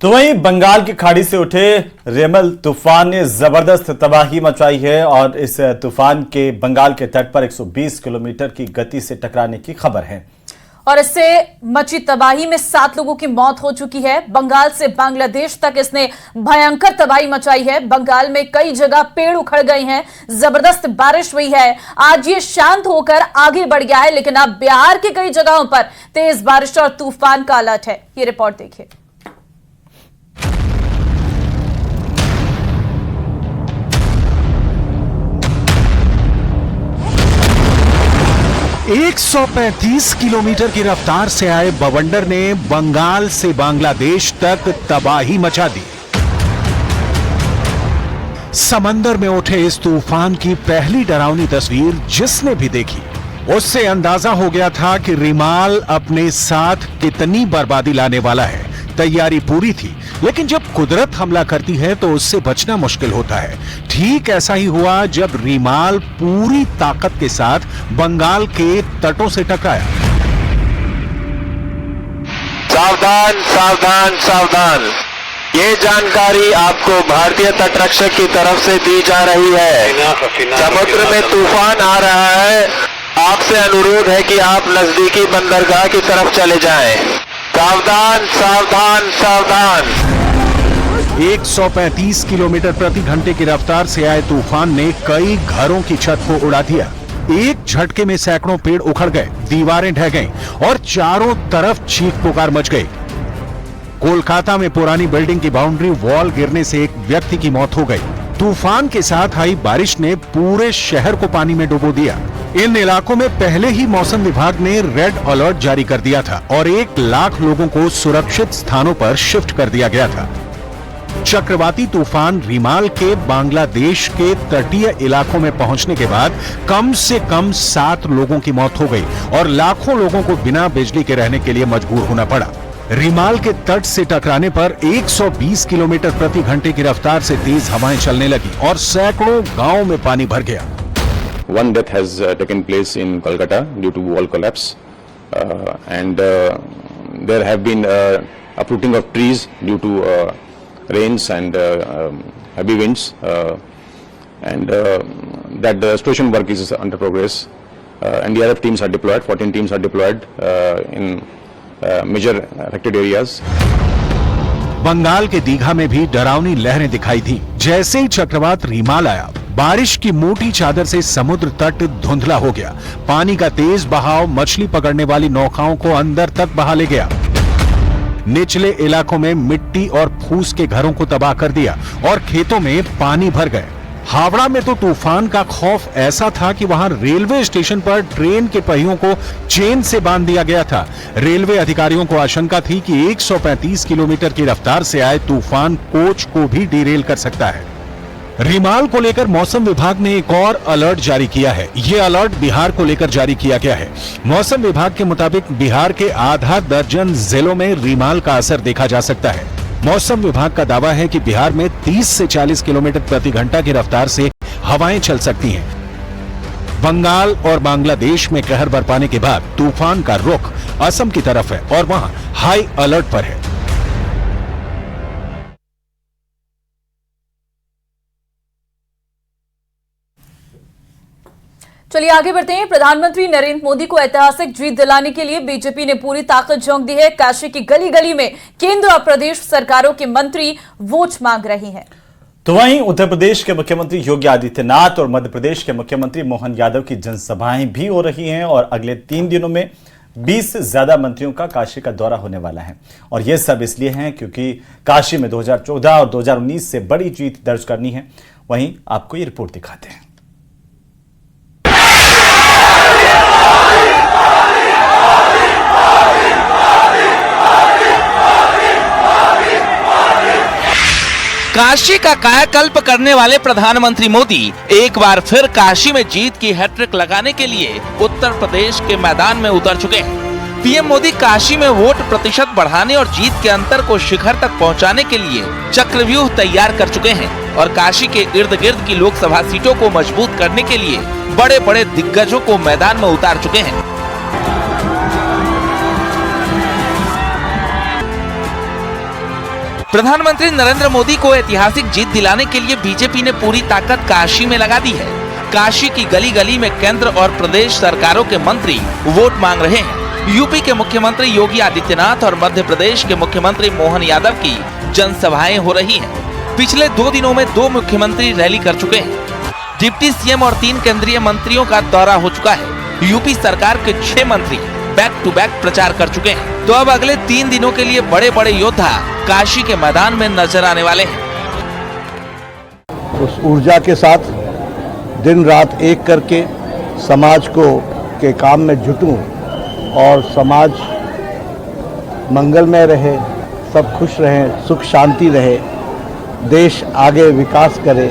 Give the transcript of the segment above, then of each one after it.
तो वहीं बंगाल की खाड़ी से उठे रेमल तूफान ने जबरदस्त तबाही मचाई है और इस तूफान के बंगाल के तट पर 120 किलोमीटर की गति से टकराने की खबर है और इससे मची तबाही में 7 लोगों की मौत हो चुकी है। बंगाल से बांग्लादेश तक इसने भयंकर तबाही मचाई है। बंगाल में कई जगह पेड़ उखड़ गए हैं, जबरदस्त बारिश हुई है। आज ये शांत होकर आगे बढ़ गया है, लेकिन अब बिहार के कई जगहों पर तेज बारिश और तूफान का अलर्ट है। ये रिपोर्ट देखिए। 135 किलोमीटर की रफ्तार से आए बवंडर ने बंगाल से बांग्लादेश तक तबाही मचा दी। समंदर में उठे इस तूफान की पहली डरावनी तस्वीर जिसने भी देखी, उससे अंदाजा हो गया था कि रिमाल अपने साथ कितनी बर्बादी लाने वाला है। तैयारी पूरी थी, लेकिन जब कुदरत हमला करती है तो उससे बचना मुश्किल होता है। ठीक ऐसा ही हुआ जब रिमाल पूरी ताकत के साथ बंगाल के तटों से टकराया। सावधान सावधान सावधान, ये जानकारी आपको भारतीय तटरक्षक की तरफ से दी जा रही है। समुद्र में तूफान आ रहा है, आपसे अनुरोध है कि आप नजदीकी बंदरगाह की तरफ चले जाएं। सावधान सावधान सावधान। 135 किलोमीटर प्रति घंटे की रफ्तार से आए तूफान ने कई घरों की छत को उड़ा दिया। एक झटके में सैकड़ों पेड़ उखड़ गए, दीवारें ढह गईं और चारों तरफ चीख पुकार मच गई। कोलकाता में पुरानी बिल्डिंग की बाउंड्री वॉल गिरने से एक व्यक्ति की मौत हो गई। तूफान के साथ आई बारिश ने पूरे शहर को पानी में डुबो दिया। इन इलाकों में पहले ही मौसम विभाग ने रेड अलर्ट जारी कर दिया था और 1 लाख लोगों को सुरक्षित स्थानों पर शिफ्ट कर दिया गया था। चक्रवाती तूफान रिमाल के बांग्लादेश के तटीय इलाकों में पहुंचने के बाद कम से कम 7 लोगों की मौत हो गई और लाखों लोगों को बिना बिजली के रहने के लिए मजबूर होना पड़ा। रिमाल के तट से टकराने पर 120 किलोमीटर प्रति घंटे की रफ्तार से तेज हवाएं चलने लगी और सैकड़ों गांवों में पानी भर गया। One death has taken place in Kolkata due to wall collapse, and there have been uprooting of trees due to rains and heavy winds, and that the restoration work is under progress. NDRF teams are deployed. 14 teams are deployed in major affected areas. Bengal के दीघा में भी डरावनी लहरें दिखाई थी। जैसे ही चक्रवात रिमाल आया, बारिश की मोटी चादर से समुद्र तट धुंधला हो गया। पानी का तेज बहाव मछली पकड़ने वाली नौकाओं को अंदर तक बहा ले गया। निचले इलाकों में मिट्टी और फूस के घरों को तबाह कर दिया और खेतों में पानी भर गए। हावड़ा में तो तूफान का खौफ ऐसा था कि वहां रेलवे स्टेशन पर ट्रेन के पहियों को चेन से बांध दिया गया था। रेलवे अधिकारियों को आशंका थी कि 135 किलोमीटर की रफ्तार से आए तूफान कोच को भी डिरेल कर सकता है। रिमाल को लेकर मौसम विभाग ने एक और अलर्ट जारी किया है। यह अलर्ट बिहार को लेकर जारी किया गया है। मौसम विभाग के मुताबिक बिहार के आधा दर्जन जिलों में रिमाल का असर देखा जा सकता है। मौसम विभाग का दावा है कि बिहार में 30 से 40 किलोमीटर प्रति घंटा की रफ्तार से हवाएं चल सकती हैं। बंगाल और बांग्लादेश में कहर बरपाने के बाद तूफान का रुख असम की तरफ है और वहां हाई अलर्ट पर है। चलिए आगे बढ़ते हैं। प्रधानमंत्री नरेंद्र मोदी को ऐतिहासिक जीत दिलाने के लिए बीजेपी ने पूरी ताकत झोंक दी है। काशी की गली गली में केंद्र और प्रदेश सरकारों के मंत्री वोट मांग रहे हैं। तो वहीं उत्तर प्रदेश के मुख्यमंत्री योगी आदित्यनाथ और मध्य प्रदेश के मुख्यमंत्री मोहन यादव की जनसभाएं भी हो रही हैं और अगले 3 दिनों में 20 से ज्यादा मंत्रियों का काशी का दौरा होने वाला है। और यह सब इसलिए है क्योंकि काशी में 2014 और 2019 से बड़ी जीत दर्ज करनी है। वहीं आपको ये रिपोर्ट दिखाते हैं। काशी का कायाकल्प करने वाले प्रधानमंत्री मोदी एक बार फिर काशी में जीत की हैट्रिक लगाने के लिए उत्तर प्रदेश के मैदान में उतर चुके हैं। पीएम मोदी काशी में वोट प्रतिशत बढ़ाने और जीत के अंतर को शिखर तक पहुंचाने के लिए चक्रव्यूह तैयार कर चुके हैं और काशी के इर्द गिर्द की लोकसभा सीटों को मजबूत करने के लिए बड़े बड़े दिग्गजों को मैदान में उतार चुके हैं। प्रधानमंत्री नरेंद्र मोदी को ऐतिहासिक जीत दिलाने के लिए बीजेपी ने पूरी ताकत काशी में लगा दी है। काशी की गली गली में केंद्र और प्रदेश सरकारों के मंत्री वोट मांग रहे हैं। यूपी के मुख्यमंत्री योगी आदित्यनाथ और मध्य प्रदेश के मुख्यमंत्री मोहन यादव की जनसभाएं हो रही हैं। पिछले 2 दिनों में 2 मुख्यमंत्री रैली कर चुके हैं। डिप्टी सीएम और 3 केंद्रीय मंत्रियों का दौरा हो चुका है। यूपी सरकार के 6 मंत्री बैक टू बैक प्रचार कर चुके हैं। तो अब अगले 3 दिनों के लिए बड़े बड़े योद्धा काशी के मैदान में नजर आने वाले हैं। उस ऊर्जा के साथ दिन रात एक करके समाज के काम में जुटूं और समाज मंगलमय रहे, सब खुश रहें, सुख शांति रहे, देश आगे विकास करे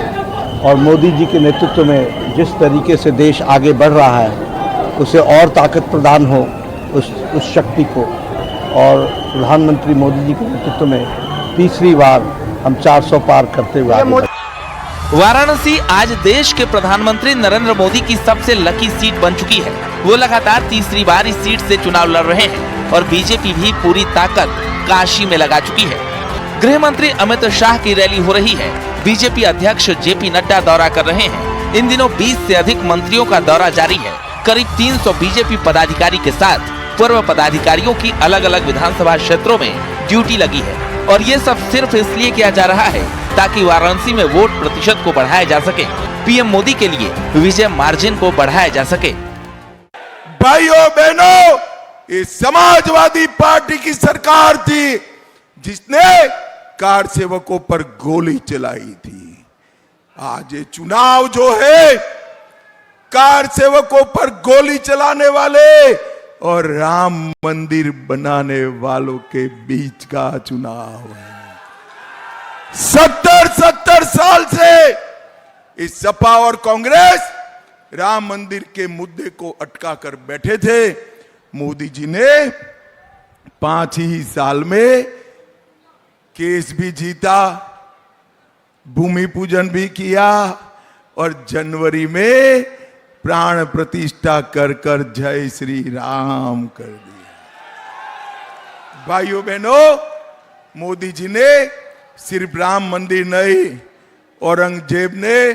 और मोदी जी के नेतृत्व में जिस तरीके से देश आगे बढ़ रहा है उसे और ताकत प्रदान हो उस शक्ति को। और प्रधानमंत्री मोदी जी के नेतृत्व में तीसरी बार हम 400 पार करते हुए आगे वाराणसी आज देश के प्रधानमंत्री नरेंद्र मोदी की सबसे लकी सीट बन चुकी है। वो लगातार तीसरी बार इस सीट से चुनाव लड़ रहे हैं और बीजेपी भी पूरी ताकत काशी में लगा चुकी है। गृह मंत्री अमित शाह की रैली हो रही है। बीजेपी अध्यक्ष जेपी नड्डा दौरा कर रहे हैं। इन दिनों 20 से अधिक मंत्रियों का दौरा जारी है। करीब 300 बीजेपी पदाधिकारी के साथ पूर्व पदाधिकारियों की अलग अलग विधानसभा क्षेत्रों में ड्यूटी लगी है और ये सब सिर्फ इसलिए किया जा रहा है ताकि वाराणसी में वोट प्रतिशत को बढ़ाया जा सके, पीएम मोदी के लिए विजय मार्जिन को बढ़ाया जा सके। भाइयों बहनों, ये समाजवादी पार्टी की सरकार थी जिसने कार सेवकों पर गोली चलाई थी। आज ये चुनाव जो है कार सेवकों पर गोली चलाने वाले और राम मंदिर बनाने वालों के बीच का चुनाव है। 70 साल से इस सपा और कांग्रेस राम मंदिर के मुद्दे को अटका कर बैठे थे। मोदी जी ने 5 ही साल में केस भी जीता, भूमि पूजन भी किया और जनवरी में प्राण प्रतिष्ठा कर कर जय श्री राम कर दिया। भाइयों बहनों, मोदी जी ने सिर्फ राम मंदिर नहीं, औरंगजेब ने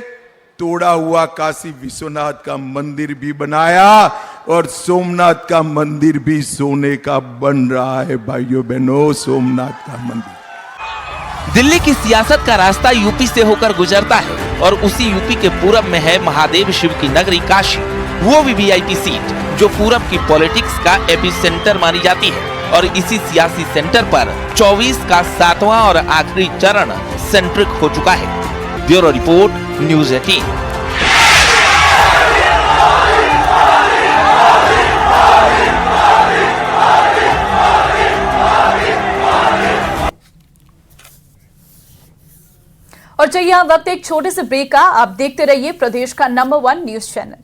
तोड़ा हुआ काशी विश्वनाथ का मंदिर भी बनाया और सोमनाथ का मंदिर भी सोने का बन रहा है। भाइयों बहनों, सोमनाथ का मंदिर। दिल्ली की सियासत का रास्ता यूपी से होकर गुजरता है और उसी यूपी के पूरब में है महादेव शिव की नगरी काशी। वो भी वीआईपी सीट जो पूरब की पॉलिटिक्स का एपिसेंटर मानी जाती है और इसी सियासी सेंटर पर 24 का 7वां और आखिरी चरण सेंट्रिक हो चुका है। Bureau report, news 18। और चाहिए वक्त एक छोटे से ब्रेक का। आप देखते रहिए प्रदेश का नंबर 1 न्यूज चैनल।